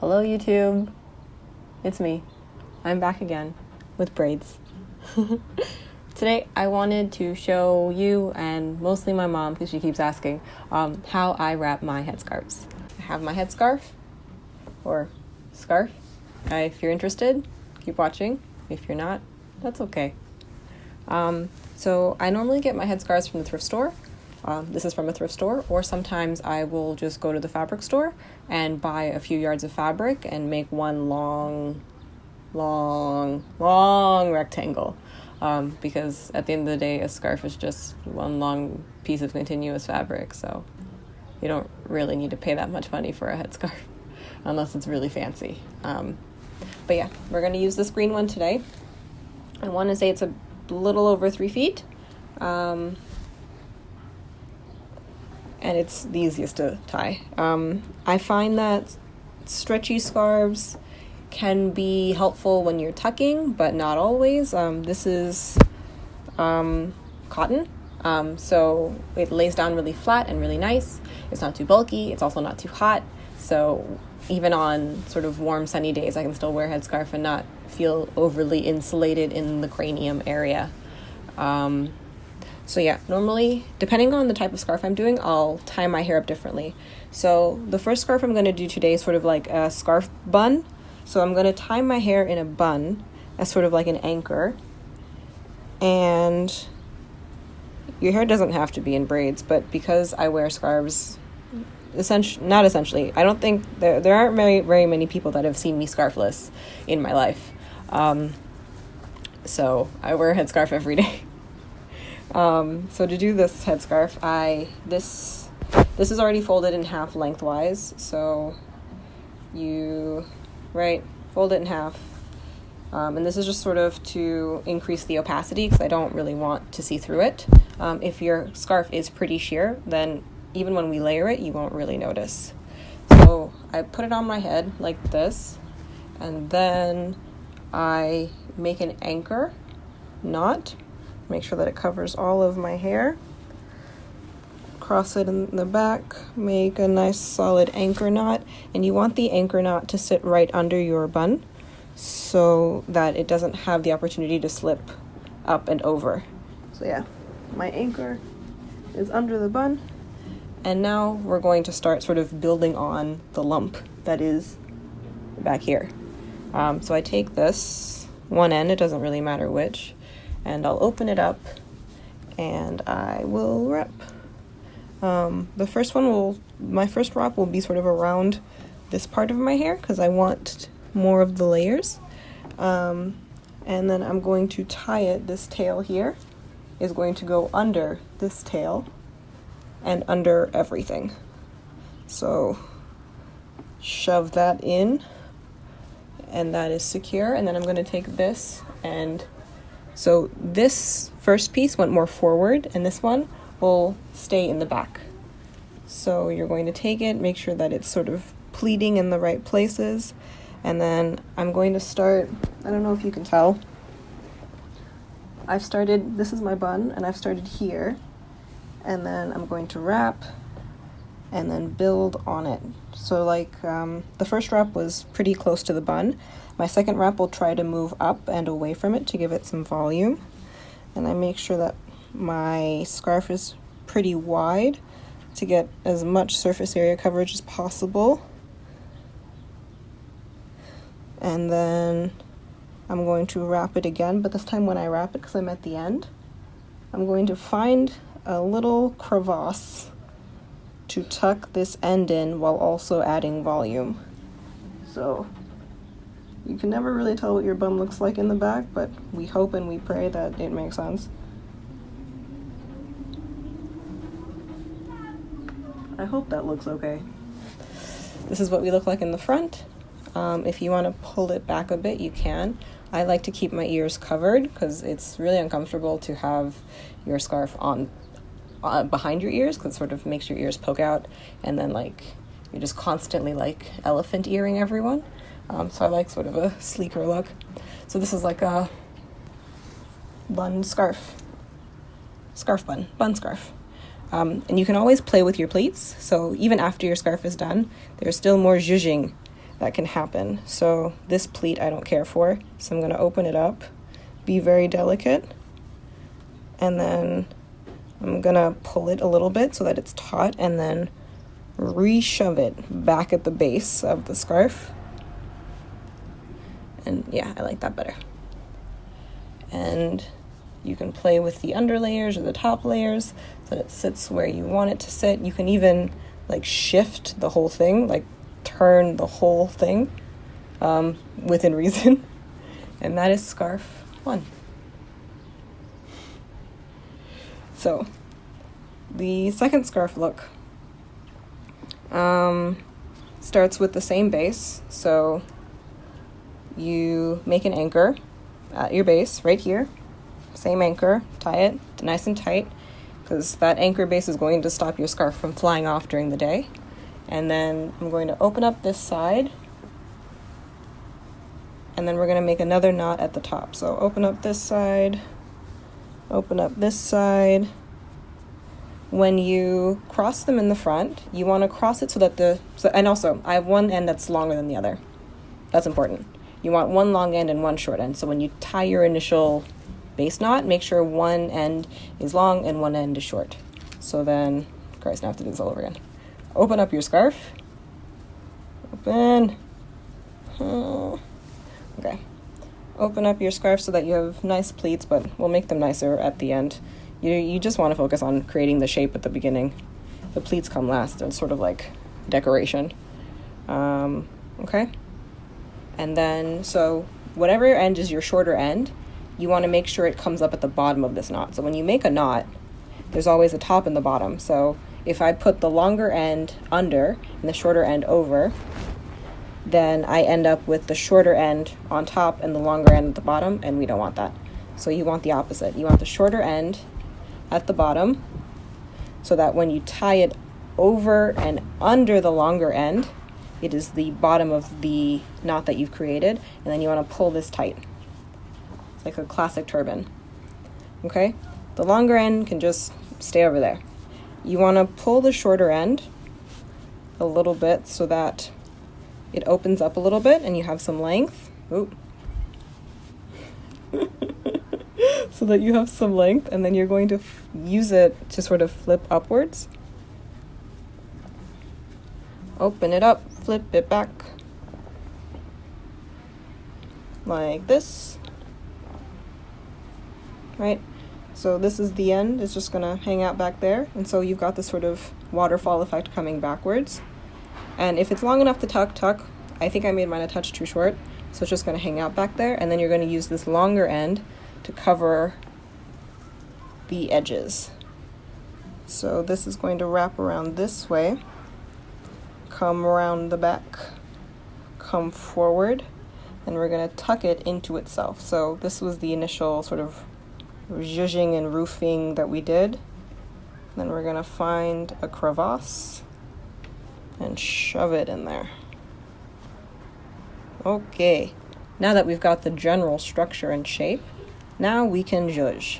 Hello YouTube, it's me. I'm back again with braids. Today I wanted to show you and mostly my mom, because she keeps asking, how I wrap my headscarves. I have my headscarf or scarf. If you're interested, keep watching. If you're not, that's okay. So I normally get my headscarves from the thrift store. This is from a thrift store, or sometimes I will just go to the fabric store and buy a few yards of fabric and make one long rectangle. Because at the end of the day, a scarf is just one long piece of continuous fabric, so you don't really need to pay that much money for a headscarf unless it's really fancy. But yeah, we're going to use this green one today. I want to say it's a little over 3 feet. And it's the easiest to tie. I find that stretchy scarves can be helpful when you're tucking, but not always. This is cotton, so it lays down really flat and really nice. It's not too bulky, it's also not too hot, so even on sort of warm, sunny days, I can still wear a headscarf and not feel overly insulated in the cranium area. So yeah, normally, depending on the type of scarf I'm doing, I'll tie my hair up differently. So the first scarf I'm going to do today is sort of like a scarf bun. So I'm going to tie my hair in a bun as sort of like an anchor. And your hair doesn't have to be in braids, but because I wear scarves, not essentially, I don't think, there aren't very many people that have seen me scarfless in my life. So I wear a headscarf every day. So to do this headscarf, this is already folded in half lengthwise, so you fold it in half, and this is just sort of to increase the opacity because I don't really want to see through it. If your scarf is pretty sheer, then even when we layer it, you won't really notice. So I put it on my head like this, and then I make an anchor knot. Make sure that it covers all of my hair. Cross it in the back, make a nice solid anchor knot, and you want the anchor knot to sit right under your bun so that it doesn't have the opportunity to slip up and over. So yeah, my anchor is under the bun, and now we're going to start sort of building on the lump that is back here. So I take this one end, it doesn't really matter which, and I'll open it up and I will wrap. My first wrap will be sort of around this part of my hair because I want more of the layers. And then I'm going to tie it, this tail here is going to go under this tail and under everything. So shove that in, and that is secure. And then I'm going to take this, and so this first piece went more forward, and this one will stay in the back. So you're going to take it, make sure that it's sort of pleating in the right places, and then I'm going to start, I don't know if you can tell, this is my bun, and I've started here, and then I'm going to wrap and then build on it. So like the first wrap was pretty close to the bun. My second wrap will try to move up and away from it to give it some volume. And I make sure that my scarf is pretty wide to get as much surface area coverage as possible. And then I'm going to wrap it again, but this time when I wrap it, because I'm at the end, I'm going to find a little crevasse to tuck this end in while also adding volume. So you can never really tell what your bun looks like in the back, but we hope and we pray that it makes sense. I hope that looks okay. This is what we look like in the front. If you want to pull it back a bit, you can. I like to keep my ears covered because it's really uncomfortable to have your scarf on behind your ears, because it sort of makes your ears poke out, and then like you're just constantly like elephant earring everyone. So I like sort of a sleeker look. So this is like a bun scarf bun scarf. And you can always play with your pleats. So even after your scarf is done, there's still more zhuzhing that can happen. So this pleat I don't care for, so I'm going to open it up, be very delicate, and then I'm going to pull it a little bit so that it's taut, and then re-shove it back at the base of the scarf. And yeah, I like that better. And you can play with the under layers or the top layers so that it sits where you want it to sit. You can even like shift the whole thing, like turn the whole thing within reason. And that is scarf 1. So the second scarf look starts with the same base. So you make an anchor at your base right here, same anchor, tie it nice and tight, because that anchor base is going to stop your scarf from flying off during the day. And then I'm going to open up this side, and then we're going to make another knot at the top. So open up this side, open up this side. When you cross them in the front, you want to cross it so that and also I have one end that's longer than the other. That's important. You want one long end and one short end. So when you tie your initial base knot, make sure one end is long and one end is short. So then, Christ, now I have to do this all over again. Open up your scarf. Open. Okay. Open up your scarf so that you have nice pleats, but we'll make them nicer at the end. You just want to focus on creating the shape at the beginning. The pleats come last. They're sort of like decoration. Okay? And then, so whatever end is your shorter end, you want to make sure it comes up at the bottom of this knot. So when you make a knot, there's always a top and the bottom. So if I put the longer end under and the shorter end over, then I end up with the shorter end on top and the longer end at the bottom, and we don't want that. So you want the opposite. You want the shorter end at the bottom so that when you tie it over and under the longer end, it is the bottom of the knot that you've created, and then you want to pull this tight. It's like a classic turban. Okay? The longer end can just stay over there. You want to pull the shorter end a little bit so that it opens up a little bit and you have some length. Ooh. So that you have some length, and then you're going to use it to sort of flip upwards. Open it up, flip it back. Like this. Right? So this is the end. It's just going to hang out back there. And so you've got this sort of waterfall effect coming backwards. And if it's long enough to tuck. I think I made mine a touch too short. So it's just going to hang out back there. And then you're going to use this longer end to cover the edges. So this is going to wrap around this way, come around the back, come forward, and we're going to tuck it into itself. So this was the initial sort of zhuzhing and roofing that we did. Then we're going to find a crevasse and shove it in there. Okay, now that we've got the general structure and shape, now we can zhuzh.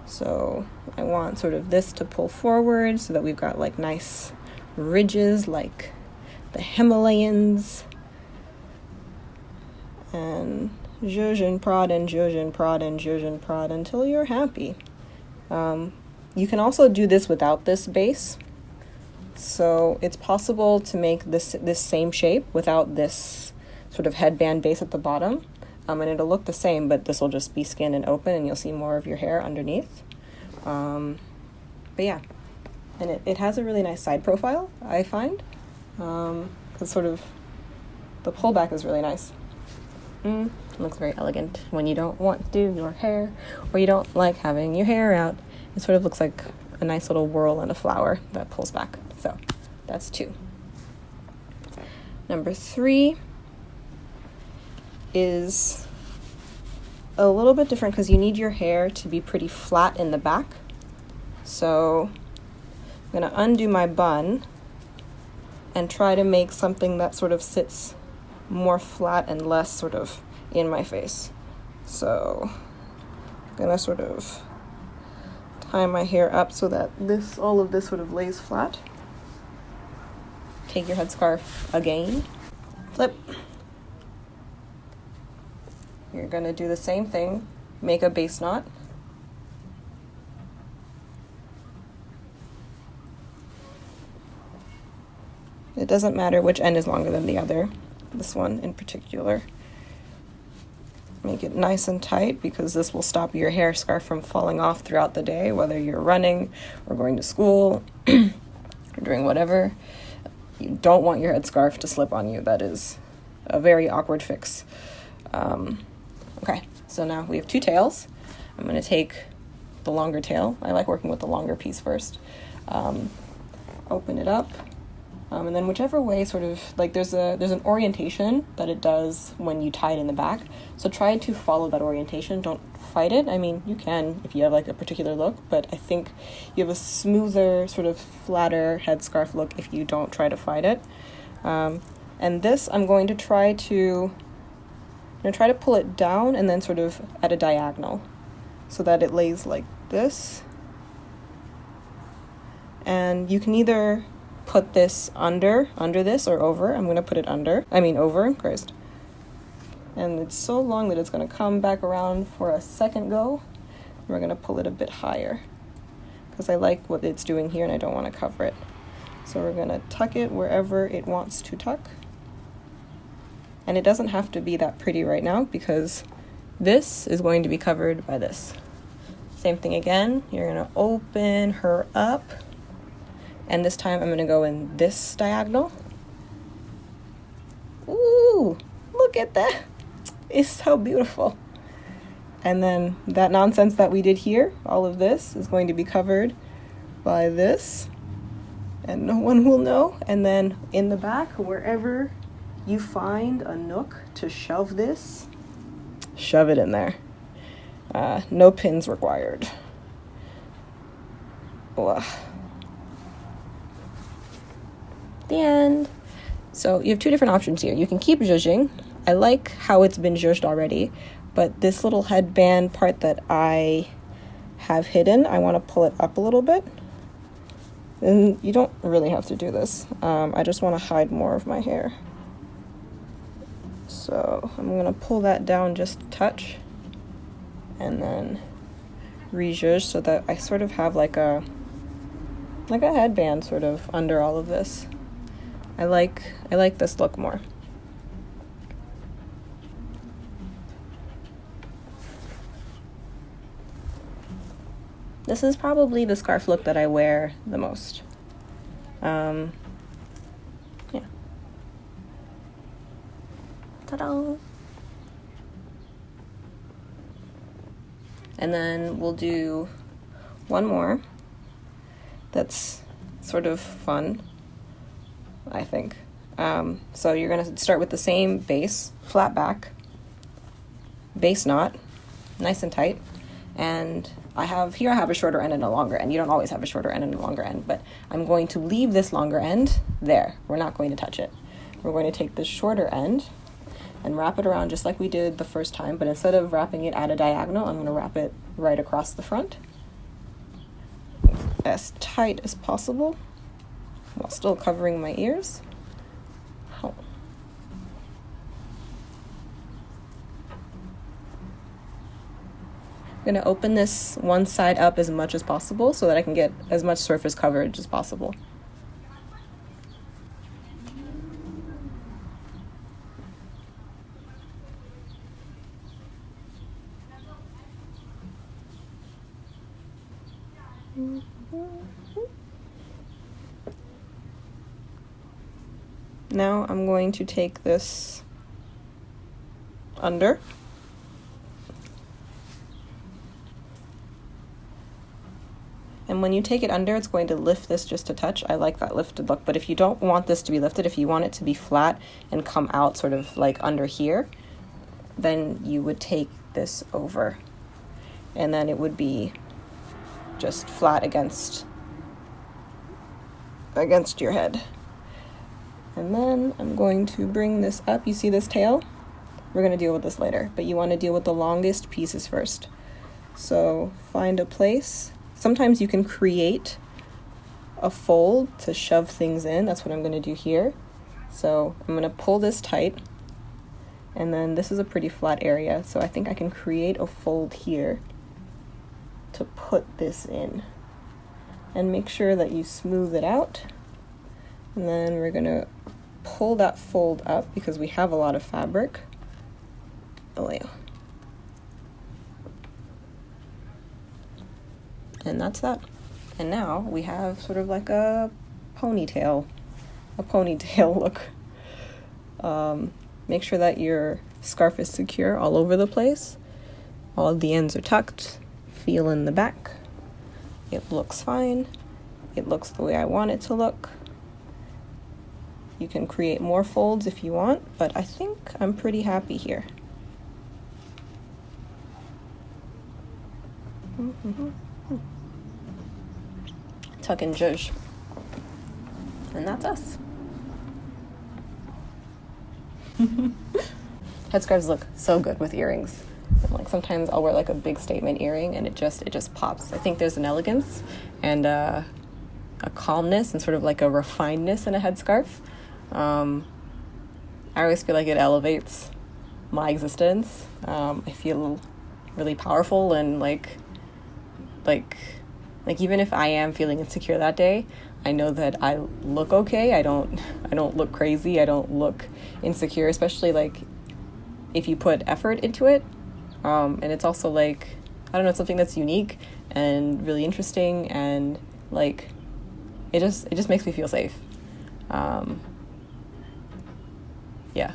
So I want sort of this to pull forward so that we've got like nice ridges like the Himalayans. And zhuzh and prod and zhuzh and prod and zhuzh and prod until you're happy. You can also do this without this base. So it's possible to make this same shape without this sort of headband base at the bottom. And it'll look the same, but this will just be skin and open, and you'll see more of your hair underneath. But yeah, and it has a really nice side profile, I find. Because sort of the pullback is really nice. It looks very elegant when you don't want to do your hair, or you don't like having your hair out. It sort of looks like a nice little whirl and a flower that pulls back. So that's 2. Number 3 is a little bit different because you need your hair to be pretty flat in the back. So I'm going to undo my bun and try to make something that sort of sits more flat and less sort of in my face. So I'm going to sort of tie my hair up so that all of this sort of lays flat. Take your headscarf again. flip. You're going to do the same thing, make a base knot. It doesn't matter which end is longer than the other, this one in particular. Make it nice and tight because this will stop your hair scarf from falling off throughout the day, whether you're running or going to school or doing whatever. You don't want your headscarf to slip on you. That is a very awkward fix. Okay, so now we have two tails. I'm going to take the longer tail. I like working with the longer piece first. Open it up. And then whichever way sort of, like there's an orientation that it does when you tie it in the back. So try to follow that orientation. Don't fight it. I mean, you can if you have like a particular look, but I think you have a smoother, sort of flatter headscarf look if you don't try to fight it. And this, I'm going to try to pull it down and then sort of at a diagonal so that it lays like this. And you can either put this under this or over. I'm going to put it over, Christ. And it's so long that it's going to come back around for a second go. We're going to pull it a bit higher because I like what it's doing here and I don't want to cover it. So we're going to tuck it wherever it wants to tuck. And it doesn't have to be that pretty right now because this is going to be covered by this. Same thing again. You're going to open her up. And this time I'm going to go in this diagonal. Ooh, look at that. It's so beautiful. And then that nonsense that we did here, all of this is going to be covered by this. And no one will know. And then in the back, wherever you find a nook to shove this, shove it in there. No pins required. Ugh. The end. So you have two different options here. You can keep zhuzhing. I like how it's been zhuzhed already, but this little headband part that I have hidden, I want to pull it up a little bit. And you don't really have to do this. I just want to hide more of my hair. So I'm going to pull that down just a touch and then re-zhuzh so that I sort of have like a headband sort of under all of this. I like this look more. This is probably the scarf look that I wear the most. Yeah. Ta-da! And then we'll do one more that's sort of fun, I think. So you're going to start with the same base, flat back, base knot, nice and tight. And I have a shorter end and a longer end. You don't always have a shorter end and a longer end, but I'm going to leave this longer end there. We're not going to touch it. We're going to take this shorter end and wrap it around just like we did the first time, but instead of wrapping it at a diagonal, I'm going to wrap it right across the front as tight as possible while still covering my ears. Oh. I'm going to open this one side up as much as possible so that I can get as much surface coverage as possible. Now I'm going to take this under. And when you take it under, it's going to lift this just a touch. I like that lifted look, but if you don't want this to be lifted, if you want it to be flat and come out sort of like under here, then you would take this over. And then it would be just flat against your head. And then I'm going to bring this up. You see this tail? We're going to deal with this later, but you want to deal with the longest pieces first. So find a place. Sometimes you can create a fold to shove things in. That's what I'm going to do here. So I'm gonna pull this tight, and then this is a pretty flat area, so I think I can create a fold here to put this in. And make sure that you smooth it out. And then we're gonna pull that fold up because we have a lot of fabric. Oh yeah. And that's that. And now we have sort of like a ponytail look. Make sure that your scarf is secure all over the place. All of the ends are tucked. Feel in the back. It looks fine. It looks the way I want it to look. You can create more folds if you want, but I think I'm pretty happy here. Tuck and zhuzh. And that's us. Headscarves look so good with earrings. Like sometimes I'll wear like a big statement earring and it just pops. I think there's an elegance and a calmness and sort of like a refinedness in a headscarf. I always feel like it elevates my existence. I feel really powerful and like even if I am feeling insecure that day, I know that I look okay. I don't look crazy. I don't look insecure, especially like if you put effort into it. And it's also like, I don't know, it's something that's unique and really interesting, and like it just makes me feel safe. Yeah.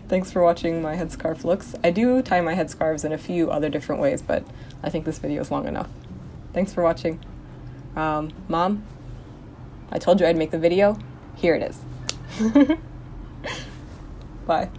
Thanks for watching my headscarf looks. I do tie my headscarves in a few other different ways, but I think this video is long enough. Thanks for watching. Mom, I told you I'd make the video. Here it is. Bye.